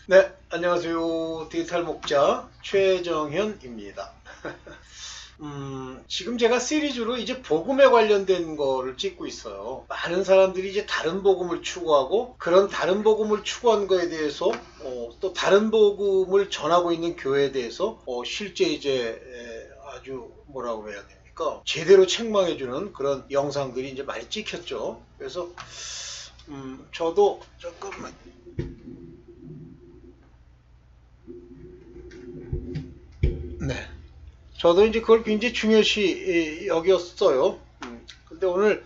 네, 안녕하세요. 디지털 목자 최정현입니다. 지금 제가 시리즈로 이제 복음에 관련된 거를 찍고 있어요. 많은 사람들이 이제 다른 복음을 추구하고 그런 다른 복음을 추구한 거에 대해서 또 다른 복음을 전하고 있는 교회에 대해서 실제 이제 아주 뭐라고 해야 됩니까? 제대로 책망해주는 그런 영상들이 이제 많이 찍혔죠. 그래서 저도 조금만 네. 저도 이제 그걸 굉장히 중요시 여겼어요. 근데 오늘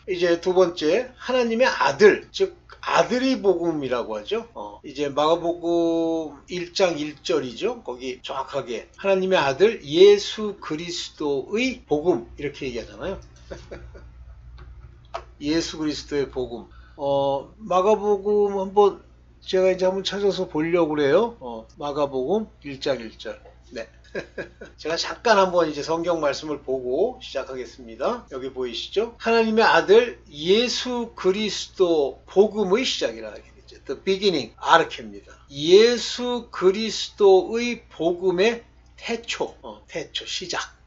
이제 두 번째, 하나님의 아들, 즉, 아들의 복음이라고 하죠. 이제 마가복음 1장 1절이죠. 거기 정확하게 하나님의 아들 예수 그리스도의 복음 이렇게 얘기하잖아요. 예수 그리스도의 복음. 마가복음 제가 이제 한번 찾아서 보려고 그래요. 마가복음 1장 1절. 네. 제가 잠깐 한번 이제 성경 말씀을 보고 시작하겠습니다. 여기 보이시죠? 하나님의 아들 예수 그리스도 복음의 시작이라 하겠죠. The beginning, 아르케입니다. 예수 그리스도의 복음의 태초, 시작.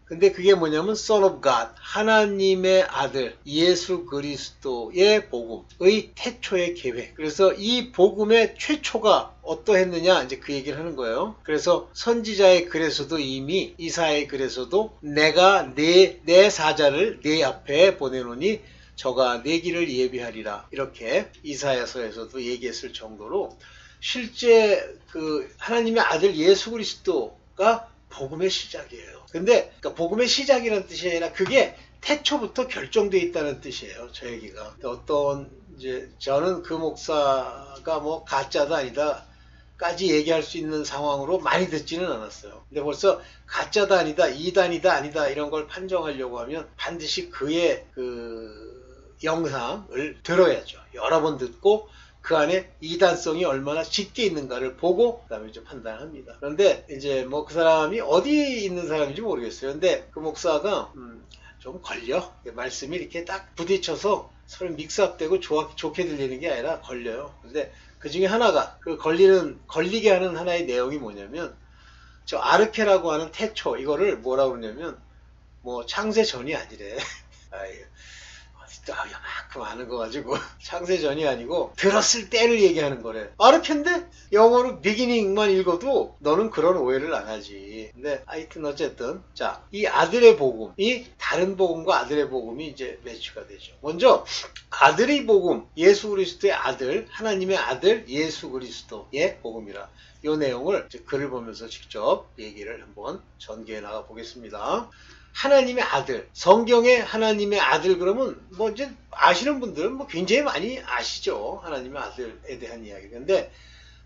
근데 그게 뭐냐면 Son of God, 하나님의 아들 예수 그리스도의 복음의 태초의 계획. 그래서 이 복음의 최초가 어떠했느냐 이제 그 얘기를 하는 거예요. 그래서 선지자의 글에서도 이미 이사야의 글에서도 내가 내 사자를 내 앞에 보내노니 저가 내 길을 예비하리라 이렇게 이사야서에서도 얘기했을 정도로 실제 그 하나님의 아들 예수 그리스도가 복음의 시작이에요. 근데 그러니까 복음의 시작이라는 뜻이 아니라 그게 태초부터 결정되어 있다는 뜻이에요. 저 얘기가. 어떤 이제 저는 그 목사가 뭐 가짜다 아니다까지 얘기할 수 있는 상황으로 많이 듣지는 않았어요. 근데 벌써 가짜다 아니다, 이단이다 아니다 이런 걸 판정하려고 하면 반드시 그의 그 영상을 들어야죠. 여러 번 듣고 그 안에 이단성이 얼마나 짙게 있는가를 보고 그다음에 이제 판단합니다. 그런데 이제 뭐 그 사람이 어디 있는 사람인지 모르겠어요. 근데 그 목사가 좀 걸려. 말씀이 이렇게 딱 부딪혀서 서로 믹스업되고 좋게 들리는 게 아니라 걸려요. 근데 그 중에 하나가 그 걸리게 하는 하나의 내용이 뭐냐면 저 아르케라고 하는 태초 이거를 뭐라고 그러냐면 뭐 창세 전이 아니래. 이만큼 아는 거 가지고 창세전이 아니고 들었을 때를 얘기하는 거래. 아르케인데 영어로 비기닝만 읽어도 너는 그런 오해를 안 하지. 근데 하여튼 어쨌든 자, 이 아들의 복음, 이 다른 복음과 아들의 복음이 이제 매치가 되죠. 먼저 아들의 복음, 예수 그리스도의 아들, 하나님의 아들 예수 그리스도의 복음이라 이 내용을 글을 보면서 직접 얘기를 한번 전개해 나가 보겠습니다. 하나님의 아들, 성경에 하나님의 아들 그러면 뭐 이제 아시는 분들은 뭐 굉장히 많이 아시죠. 하나님의 아들에 대한 이야기. 근데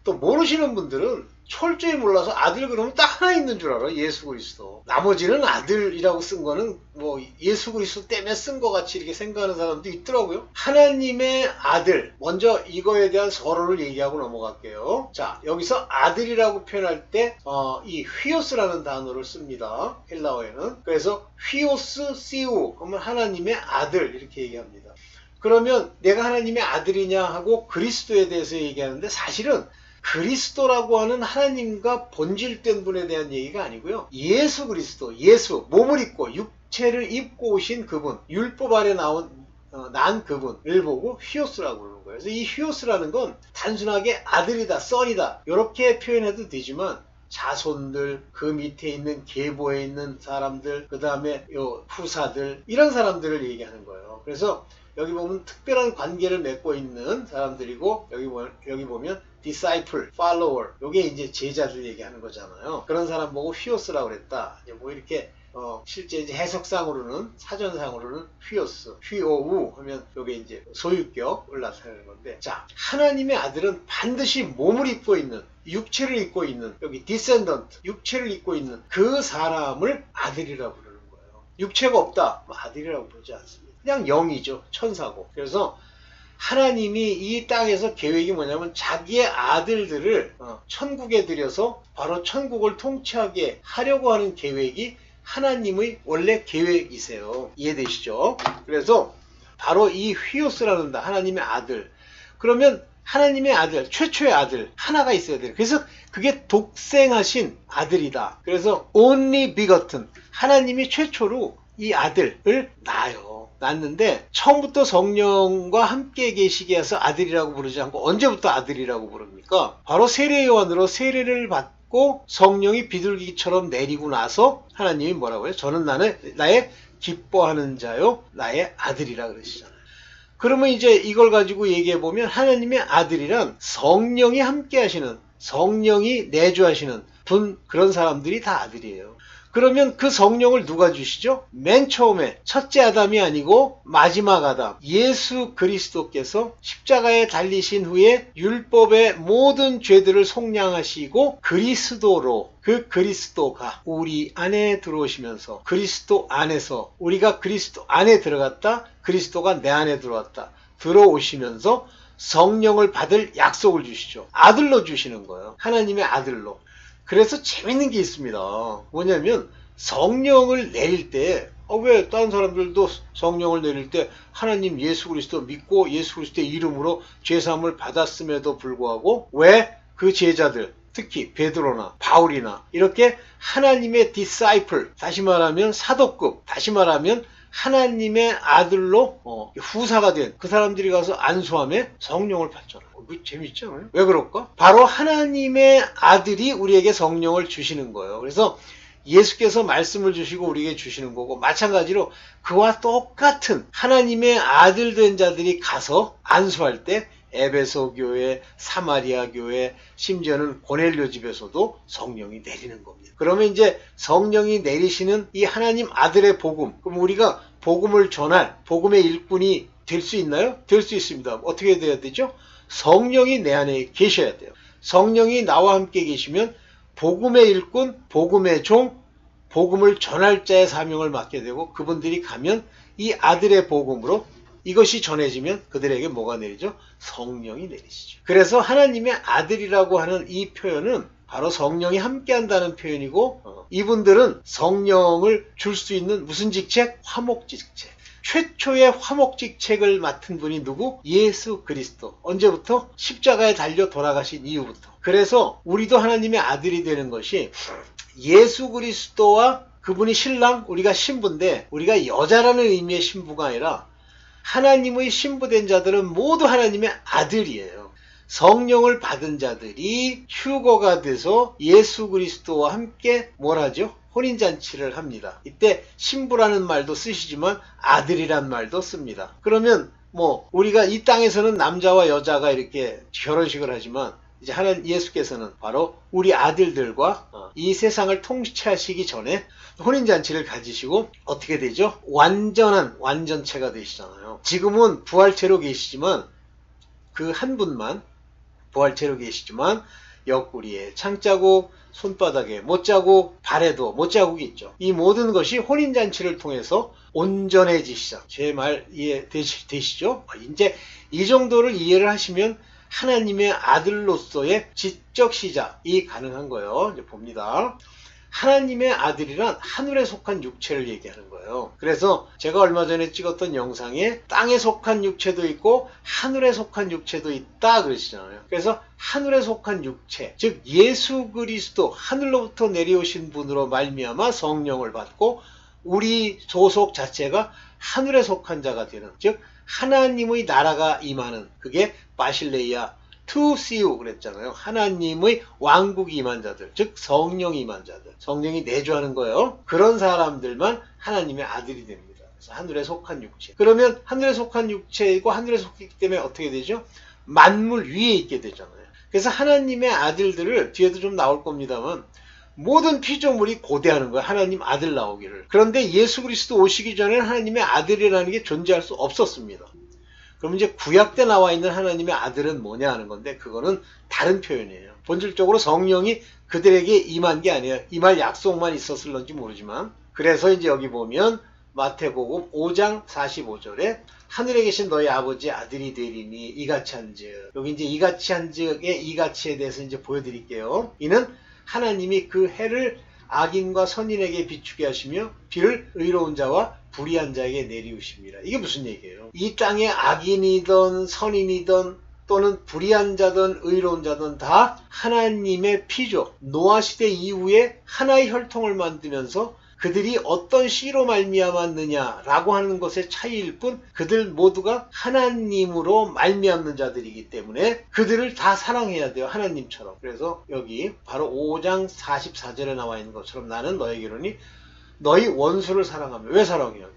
또 모르시는 분들은 철저히 몰라서 아들 그러면 딱 하나 있는 줄 알아. 예수 그리스도. 나머지는 아들이라고 쓴 거는 뭐 예수 그리스도 때문에 쓴 것 같이 이렇게 생각하는 사람도 있더라고요. 하나님의 아들. 먼저 이거에 대한 서론을 얘기하고 넘어갈게요. 자, 여기서 아들이라고 표현할 때 이 휘오스라는 단어를 씁니다. 헬라어에는. 그래서 휘오스 시우 그러면 하나님의 아들 이렇게 얘기합니다. 그러면 내가 하나님의 아들이냐 하고 그리스도에 대해서 얘기하는데 사실은 그리스도라고 하는 하나님과 본질된 분에 대한 얘기가 아니고요. 예수 그리스도, 예수, 몸을 입고 육체를 입고 오신 그분, 율법 아래 난 그분을 보고 휘오스라고 그러는 거예요. 그래서 이 휘오스라는 건 단순하게 아들이다, 썬이다 이렇게 표현해도 되지만 자손들, 그 밑에 있는 계보에 있는 사람들, 그 다음에 요 후사들 이런 사람들을 얘기하는 거예요. 그래서 여기 보면 특별한 관계를 맺고 있는 사람들이고 여기 보면 disciple, follower 요게 이제 제자들 얘기하는 거잖아요. 그런 사람 보고 휘오스라고 그랬다. 이제 뭐 이렇게 실제 이제 해석상으로는 사전상으로는 휘오스, 휘오우 하면 요게 이제 소유격을 나타내는 건데 자, 하나님의 아들은 반드시 몸을 입고 있는 육체를 입고 있는 여기 descendant, 육체를 입고 있는 그 사람을 아들이라고 부르는 거예요. 육체가 없다, 뭐 아들이라고 부르지 않습니다. 그냥 영이죠. 천사고. 그래서 하나님이 이 땅에서 계획이 뭐냐면 자기의 아들들을 천국에 들여서 바로 천국을 통치하게 하려고 하는 계획이 하나님의 원래 계획이세요. 이해되시죠? 그래서 바로 이 휘오스라는 하나님의 아들. 그러면 하나님의 아들, 최초의 아들 하나가 있어야 돼요. 그래서 그게 독생하신 아들이다. 그래서 only begotten, 하나님이 최초로 이 아들을 낳았는데 처음부터 성령과 함께 계시게 해서 아들이라고 부르지 않고 언제부터 아들이라고 부릅니까? 바로 세례 요한으로 세례를 받고 성령이 비둘기처럼 내리고 나서 하나님이 뭐라고 해요? 저는 나의 기뻐하는 자요 나의 아들이라 그러시잖아요. 그러면 이제 이걸 가지고 얘기해 보면 하나님의 아들이란 성령이 함께 하시는, 성령이 내주하시는 분, 그런 사람들이 다 아들이에요. 그러면 그 성령을 누가 주시죠? 맨 처음에 첫째 아담이 아니고 마지막 아담 예수 그리스도께서 십자가에 달리신 후에 율법의 모든 죄들을 속량하시고 그리스도로, 그 그리스도가 우리 안에 들어오시면서 그리스도 안에서 우리가 그리스도 안에 들어갔다, 그리스도가 내 안에 들어왔다, 들어오시면서 성령을 받을 약속을 주시죠. 아들로 주시는 거예요. 하나님의 아들로. 그래서 재밌는 게 있습니다. 뭐냐면 성령을 내릴 때 왜 다른 사람들도 성령을 내릴 때 하나님 예수 그리스도 믿고 예수 그리스도의 이름으로 죄사함을 받았음에도 불구하고 왜 그 제자들, 특히 베드로나 바울이나 이렇게 하나님의 디사이플, 다시 말하면 사도급, 다시 말하면 하나님의 아들로 후사가 된 그 사람들이 가서 안수함에 성령을 받잖아요. 재밌지 않아요? 왜 그럴까? 바로 하나님의 아들이 우리에게 성령을 주시는 거예요. 그래서 예수께서 말씀을 주시고 우리에게 주시는 거고, 마찬가지로 그와 똑같은 하나님의 아들 된 자들이 가서 안수할 때 에베소 교회, 사마리아 교회, 심지어는 고넬료 집에서도 성령이 내리는 겁니다. 그러면 이제 성령이 내리시는 이 하나님 아들의 복음, 그럼 우리가 복음을 전할 복음의 일꾼이 될 수 있나요? 될 수 있습니다. 어떻게 돼야 되죠? 성령이 내 안에 계셔야 돼요. 성령이 나와 함께 계시면 복음의 일꾼, 복음의 종, 복음을 전할 자의 사명을 맡게 되고, 그분들이 가면 이 아들의 복음으로 이것이 전해지면 그들에게 뭐가 내리죠? 성령이 내리시죠. 그래서 하나님의 아들이라고 하는 이 표현은 바로 성령이 함께한다는 표현이고, 이분들은 성령을 줄 수 있는 무슨 직책? 화목직책. 최초의 화목직책을 맡은 분이 누구? 예수 그리스도. 언제부터? 십자가에 달려 돌아가신 이후부터. 그래서 우리도 하나님의 아들이 되는 것이 예수 그리스도와 그분이 신랑, 우리가 신부인데 우리가 여자라는 의미의 신부가 아니라 하나님의 신부된 자들은 모두 하나님의 아들이에요. 성령을 받은 자들이 휴거가 돼서 예수 그리스도와 함께 뭘 하죠? 혼인잔치를 합니다. 이때 신부라는 말도 쓰시지만 아들이란 말도 씁니다. 그러면 우리가 이 땅에서는 남자와 여자가 이렇게 결혼식을 하지만 이제 하나님 예수께서는 바로 우리 아들들과 이 세상을 통치하시기 전에 혼인잔치를 가지시고 어떻게 되죠? 완전한 완전체가 되시잖아요. 지금은 부활체로 계시지만 그 한 분만 부활체로 계시지만 옆구리에 창자국, 손바닥에 못자국, 발에도 못자국이 있죠. 이 모든 것이 혼인잔치를 통해서 온전해지시죠. 제 말 이해되시죠? 이제 이 정도를 이해를 하시면 하나님의 아들로서의 지적 시작이 가능한 거예요. 이제 봅니다. 하나님의 아들이란 하늘에 속한 육체를 얘기하는 거예요. 그래서 제가 얼마 전에 찍었던 영상에 땅에 속한 육체도 있고 하늘에 속한 육체도 있다 그러시잖아요. 그래서 하늘에 속한 육체, 즉 예수 그리스도 하늘로부터 내려오신 분으로 말미암아 성령을 받고 우리 소속 자체가 하늘에 속한 자가 되는, 즉 하나님의 나라가 임하는, 그게 바실레이아 투시우 그랬잖아요. 하나님의 왕국이 임한 자들, 즉 성령이 임한 자들, 성령이 내주하는 거예요. 그런 사람들만 하나님의 아들이 됩니다. 그래서 하늘에 속한 육체. 그러면 하늘에 속한 육체이고 하늘에 속기 때문에 어떻게 되죠? 만물 위에 있게 되잖아요. 그래서 하나님의 아들들을 뒤에도 좀 나올 겁니다만 모든 피조물이 고대하는 거예요. 하나님 아들 나오기를. 그런데 예수 그리스도 오시기 전에는 하나님의 아들이라는 게 존재할 수 없었습니다. 그럼 이제 구약 때 나와 있는 하나님의 아들은 뭐냐 하는 건데, 그거는 다른 표현이에요. 본질적으로 성령이 그들에게 임한 게 아니에요. 임할 약속만 있었을런지 모르지만. 그래서 이제 여기 보면 마태복음 5장 45절에 하늘에 계신 너희 아버지 아들이 되리니 이같이 한즉, 여기 이제 이같이 한즉의 이같이에 대해서 이제 보여드릴게요. 이는 하나님이 그 해를 악인과 선인에게 비추게 하시며 비를 의로운 자와 불의한 자에게 내리우십니다. 이게 무슨 얘기예요? 이 땅에 악인이든 선인이든 또는 불의한 자든 의로운 자든 다 하나님의 피조. 노아 시대 이후에 하나의 혈통을 만들면서 그들이 어떤 씨로 말미암았느냐라고 하는 것의 차이일 뿐 그들 모두가 하나님으로 말미암는 자들이기 때문에 그들을 다 사랑해야 돼요. 하나님처럼. 그래서 여기 바로 5장 44절에 나와 있는 것처럼 나는 너에게로니 너희 원수를 사랑하며. 왜 사랑해요?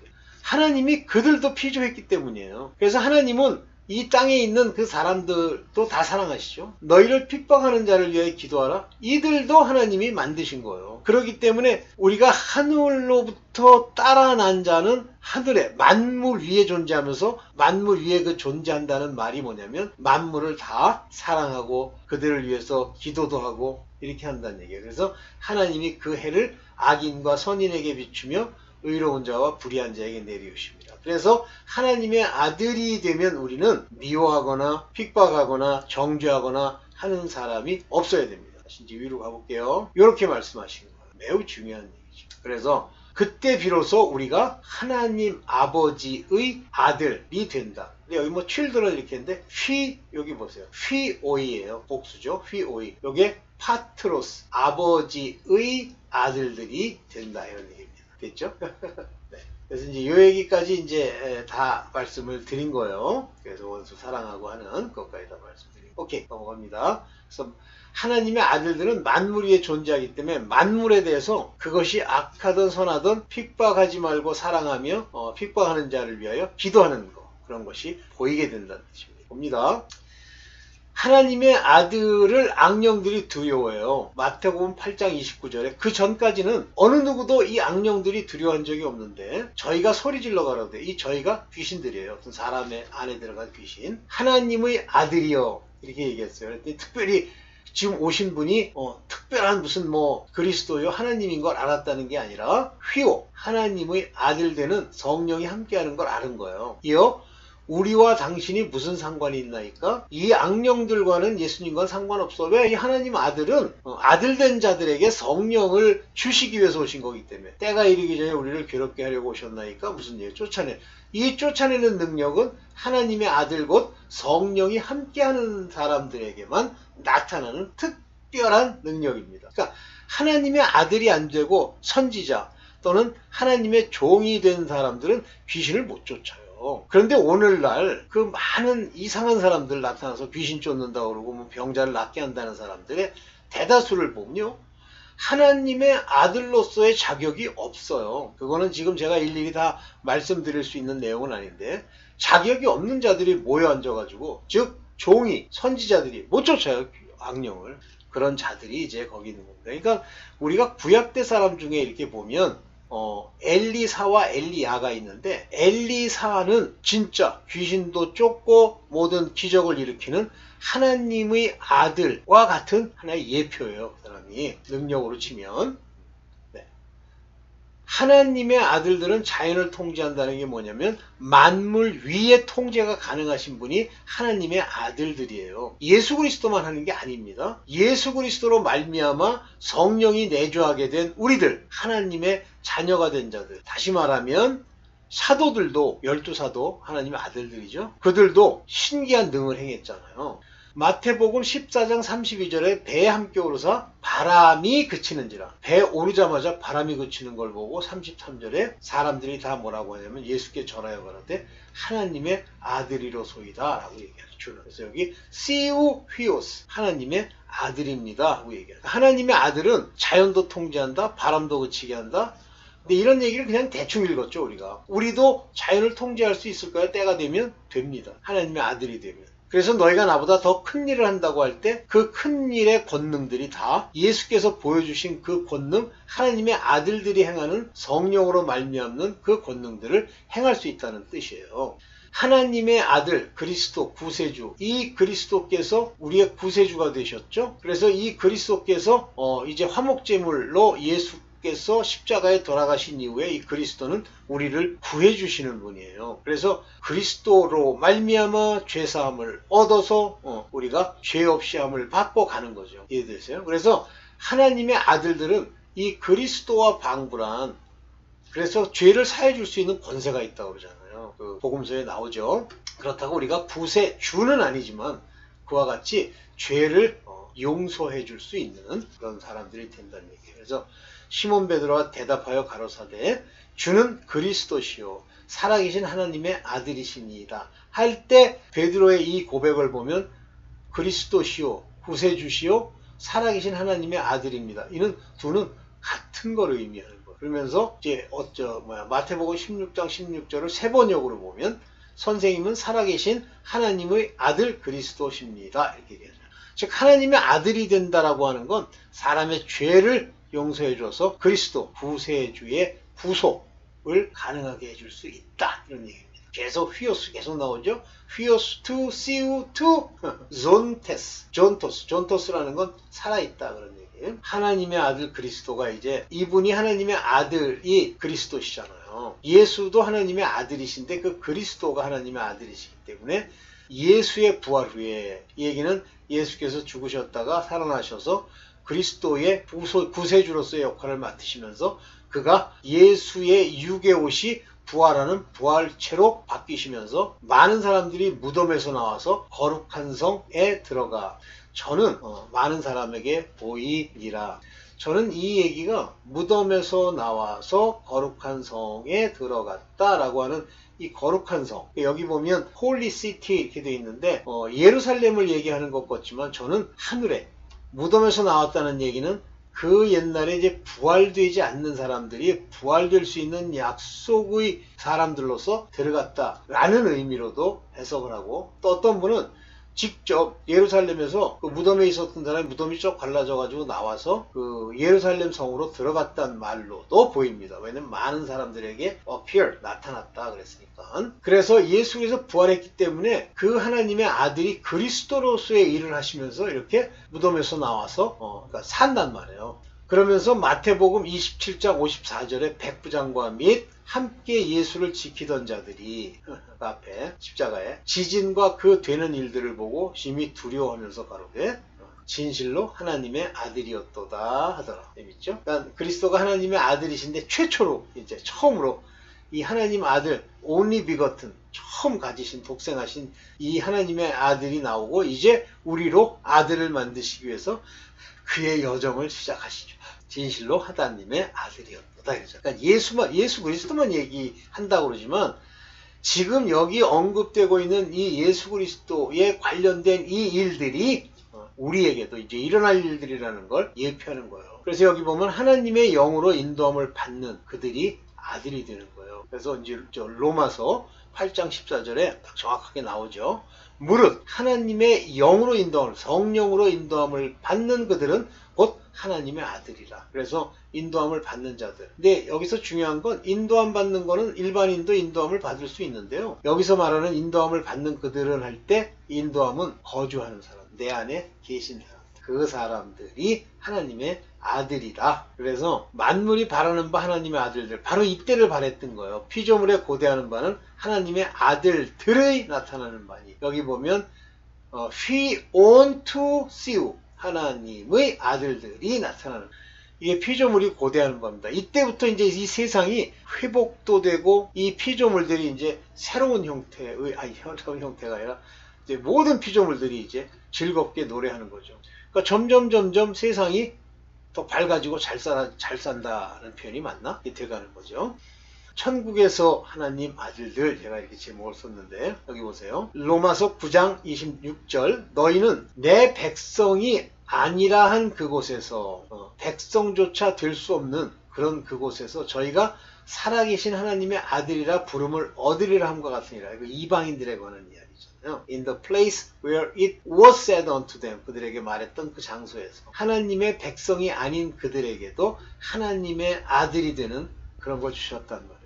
하나님이 그들도 피조했기 때문이에요. 그래서 하나님은 이 땅에 있는 그 사람들도 다 사랑하시죠. 너희를 핍박하는 자를 위해 기도하라. 이들도 하나님이 만드신 거예요. 그렇기 때문에 우리가 하늘로부터 따라 난 자는 하늘에 만물 위에 존재하면서 만물 위에 그 존재한다는 말이 뭐냐면 만물을 다 사랑하고 그들을 위해서 기도도 하고 이렇게 한다는 얘기예요. 그래서 하나님이 그 해를 악인과 선인에게 비추며 의로운 자와 불의한 자에게 내리우십니다. 그래서 하나님의 아들이 되면 우리는 미워하거나 핍박하거나 정죄하거나 하는 사람이 없어야 됩니다. 다시 이제 위로 가볼게요. 이렇게 말씀하시는 거예요. 매우 중요한 얘기죠. 그래서 그때 비로소 우리가 하나님 아버지의 아들이 된다. 근데 여기 뭐 children 이렇게 했는데 여기 보세요. 휘오이예요. 복수죠. 휘오이. 요게 파트로스 아버지의 아들들이 된다 이런 얘기입니다. 됐죠? 네. 그래서 이제 이 얘기까지 이제 다 말씀을 드린 거예요. 그래서 원수 사랑하고 하는 것까지 다 말씀드리고. 오케이, 넘어갑니다. 그래서 하나님의 아들들은 만물 위에 존재하기 때문에 만물에 대해서 그것이 악하든 선하든 핍박하지 말고 사랑하며 핍박하는 자를 위하여 기도하는 거. 그런 것이 보이게 된다는 뜻입니다. 봅니다. 하나님의 아들을 악령들이 두려워해요. 마태복음 8장 29절에 그 전까지는 어느 누구도 이 악령들이 두려워한 적이 없는데 저희가 소리질러 가라되 이 저희가 귀신들이에요. 어떤 사람의 안에 들어간 귀신. 하나님의 아들이요. 이렇게 얘기했어요. 그랬더니 특별히 지금 오신 분이 특별한 무슨 그리스도요 하나님인 걸 알았다는 게 아니라 휘오 하나님의 아들 되는 성령이 함께하는 걸 아는 거예요. 이어 우리와 당신이 무슨 상관이 있나이까? 이 악령들과는 예수님과는 상관없어. 왜? 이 하나님 아들은 아들된 자들에게 성령을 주시기 위해서 오신 거기 때문에 때가 이르기 전에 우리를 괴롭게 하려고 오셨나이까? 무슨 얘기? 쫓아내. 이 쫓아내는 능력은 하나님의 아들 곧 성령이 함께하는 사람들에게만 나타나는 특별한 능력입니다. 그러니까 하나님의 아들이 안 되고 선지자 또는 하나님의 종이 된 사람들은 귀신을 못 쫓아요. 그런데 오늘날 그 많은 이상한 사람들 나타나서 귀신 쫓는다고 그러고 병자를 낫게 한다는 사람들의 대다수를 보면요. 하나님의 아들로서의 자격이 없어요. 그거는 지금 제가 일일이 다 말씀드릴 수 있는 내용은 아닌데 자격이 없는 자들이 모여 앉아가지고 즉 종이 선지자들이 못 쫓아요. 악령을. 그런 자들이 이제 거기 있는 겁니다. 그러니까 우리가 구약대 사람 중에 이렇게 보면 엘리사와 엘리야가 있는데 엘리사는 진짜 귀신도 쫓고 모든 기적을 일으키는 하나님의 아들과 같은 하나의 예표예요. 그 사람이 능력으로 치면. 네. 하나님의 아들들은 자연을 통제한다는 게 뭐냐면 만물 위에 통제가 가능하신 분이 하나님의 아들들이에요. 예수 그리스도만 하는 게 아닙니다. 예수 그리스도로 말미암아 성령이 내주하게 된 우리들 하나님의 자녀가 된 자들. 다시 말하면 사도들도 12사도 하나님의 아들들이죠. 그들도 신기한 능을 행했잖아요. 마태복음 14장 32절에 배에 함께 오르사 바람이 그치는지라. 배에 오르자마자 바람이 그치는 걸 보고 33절에 사람들이 다 뭐라고 하냐면 예수께 전하여 가라되 하나님의 아들이로소이다 라고 얘기하죠. 그래서 여기 시우 휘오스 하나님의 아들입니다 하고 얘기해요. 하나님의 아들은 자연도 통제한다, 바람도 그치게 한다. 근데 이런 얘기를 그냥 대충 읽었죠. 우리도 자연을 통제할 수 있을까요? 때가 되면 됩니다. 하나님의 아들이 되면. 그래서 너희가 나보다 더 큰 일을 한다고 할 때 그 큰 일의 권능들이 다 예수께서 보여주신 그 권능, 하나님의 아들들이 행하는 성령으로 말미암는 그 권능들을 행할 수 있다는 뜻이에요. 하나님의 아들 그리스도 구세주, 이 그리스도께서 우리의 구세주가 되셨죠. 그래서 이 그리스도께서 이제 화목제물로 예수께서 십자가에 돌아가신 이후에 이 그리스도는 우리를 구해주시는 분이에요. 그래서 그리스도로 말미암아 죄사함을 얻어서 우리가 죄 없이 함을 받고 가는 거죠. 이해되세요? 그래서 하나님의 아들들은 이 그리스도와 방불한, 그래서 죄를 사해 줄 수 있는 권세가 있다고 그러잖아요. 그 복음서에 나오죠. 그렇다고 우리가 구세주는 아니지만 그와 같이 죄를 용서해 줄 수 있는 그런 사람들이 된다는 얘기예요. 그래서 시몬 베드로가 대답하여 가로사대 주는 그리스도시요 살아계신 하나님의 아들이시니이다 할 때 베드로의 이 고백을 보면 그리스도시요 구세주시요 살아계신 하나님의 아들입니다. 이는 두는 같은 걸 의미하는 거예요. 그러면서 이제 마태복음 16장 16절을 세 번역으로 보면 선생님은 살아계신 하나님의 아들 그리스도십니다. 이렇게 얘기하죠. 즉 하나님의 아들이 된다라고 하는 건 사람의 죄를 용서해줘서 그리스도 구세주의 구속을 가능하게 해줄 수 있다. 이런 얘기입니다. 계속 휘오스 계속 나오죠. 휘오스 투 시우 투 존테스 존토스라는 건 살아있다 그런 얘기예요. 하나님의 아들 그리스도가 이제 이분이 하나님의 아들이 그리스도시잖아요. 예수도 하나님의 아들이신데 그 그리스도가 하나님의 아들이시기 때문에 예수의 부활 후에 이 얘기는 예수께서 죽으셨다가 살아나셔서 그리스도의 구세주로서의 역할을 맡으시면서 그가 예수의 육의 옷이 부활하는 부활체로 바뀌시면서 많은 사람들이 무덤에서 나와서 거룩한 성에 들어가 저는 많은 사람에게 보이리라. 저는 이 얘기가 무덤에서 나와서 거룩한 성에 들어갔다라고 하는 이 거룩한 성, 여기 보면 홀리 시티 이렇게 되어 있는데 예루살렘을 얘기하는 것 같지만 저는 하늘에 무덤에서 나왔다는 얘기는 그 옛날에 이제 부활되지 않는 사람들이 부활될 수 있는 약속의 사람들로서 들어갔다라는 의미로도 해석을 하고 또 어떤 분은 직접 예루살렘에서 그 무덤에 있었던 사람이 무덤이 쭉 갈라져 가지고 나와서 그 예루살렘 성으로 들어갔다는 말로도 보입니다. 왜냐면 많은 사람들에게 appear 나타났다 그랬으니까. 그래서 예수께서 부활했기 때문에 그 하나님의 아들이 그리스도로서의 일을 하시면서 이렇게 무덤에서 나와서 그러니까 산단 말이에요. 그러면서 마태복음 27장 54절에 백부장과 및 함께 예수를 지키던 자들이 그 앞에 십자가에 지진과 그 되는 일들을 보고 심히 두려워하면서 가로되 진실로 하나님의 아들이었도다 하더라. 재밌죠? 그러니까 그리스도가 하나님의 아들이신데 최초로 이제 처음으로 이 하나님 아들 only begotten 처음 가지신 독생하신 이 하나님의 아들이 나오고 이제 우리로 아들을 만드시기 위해서 그의 여정을 시작하시죠. 진실로 하나님의 아들이었다. 그러니까 예수 그리스도만 얘기한다고 그러지만 지금 여기 언급되고 있는 이 예수 그리스도에 관련된 이 일들이 우리에게도 이제 일어날 일들이라는 걸 예표하는 거예요. 그래서 여기 보면 하나님의 영으로 인도함을 받는 그들이 아들이 되는 거예요. 그래서 이제 로마서 8장 14절에 딱 정확하게 나오죠. 무릇 하나님의 영으로 인도함을 성령으로 인도함을 받는 그들은 곧 하나님의 아들이라. 그래서 인도함을 받는 자들. 근데 여기서 중요한 건 인도함 받는 거는 일반인도 인도함을 받을 수 있는데요. 여기서 말하는 인도함을 받는 그들은 할 때 인도함은 거주하는 사람, 내 안에 계신 사람. 그 사람들이 하나님의 아들이다. 그래서 만물이 바라는 바 하나님의 아들들. 바로 이때를 바랬던 거예요. 피조물에 고대하는 바는 하나님의 아들들의 나타나는 바니. 여기 보면 we want to see you. 하나님의 아들들이 나타나는 이게 피조물이 고대하는 겁니다. 이때부터 이제 이 세상이 회복도 되고 이 피조물들이 이제 새로운 형태가 아니라 이제 모든 피조물들이 이제 즐겁게 노래하는 거죠. 그러니까 점점 세상이 더 밝아지고 잘 산다는 표현이 맞나? 이게 돼가는 거죠. 천국에서 하나님 아들들 제가 이렇게 제목을 썼는데 여기 보세요. 로마서 9장 26절 너희는 내 백성이 아니라 한 그곳에서 백성조차 될 수 없는 그런 그곳에서 저희가 살아계신 하나님의 아들이라 부름을 얻으리라 함과 같으니라. 이거 이방인들에 관한 이야기잖아요. In the place where it was said unto them 그들에게 말했던 그 장소에서 하나님의 백성이 아닌 그들에게도 하나님의 아들이 되는 그런 걸 주셨단 말이에요.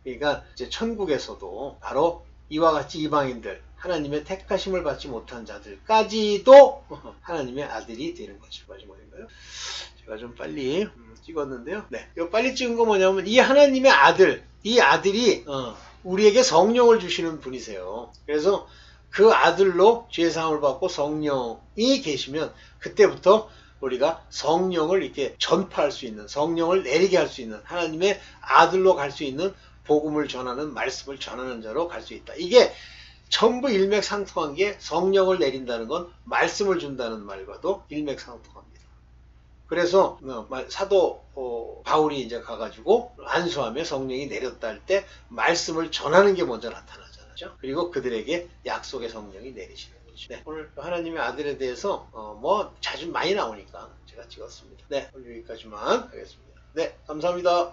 그러니까 이제 천국에서도 바로 이와 같이 이방인들 하나님의 택하심을 받지 못한 자들까지도 하나님의 아들이 되는 거죠. 마지막인가요? 제가 좀 빨리 찍었는데요. 네, 이 빨리 찍은 거 뭐냐면 이 하나님의 아들, 이 아들이 우리에게 성령을 주시는 분이세요. 그래서 그 아들로 죄사함을 받고 성령이 계시면 그때부터 우리가 성령을 이렇게 전파할 수 있는, 성령을 내리게 할 수 있는 하나님의 아들로 갈 수 있는 복음을 전하는 말씀을 전하는 자로 갈 수 있다. 이게 전부 일맥상통한 게 성령을 내린다는 건 말씀을 준다는 말과도 일맥상통합니다. 그래서 사도 바울이 이제 가가지고 안수하며 성령이 내렸다 할 때 말씀을 전하는 게 먼저 나타나잖아요. 그리고 그들에게 약속의 성령이 내리시는 거죠. 네, 오늘 하나님의 아들에 대해서 뭐 자주 많이 나오니까 제가 찍었습니다. 네, 오늘 여기까지만 하겠습니다. 네, 감사합니다.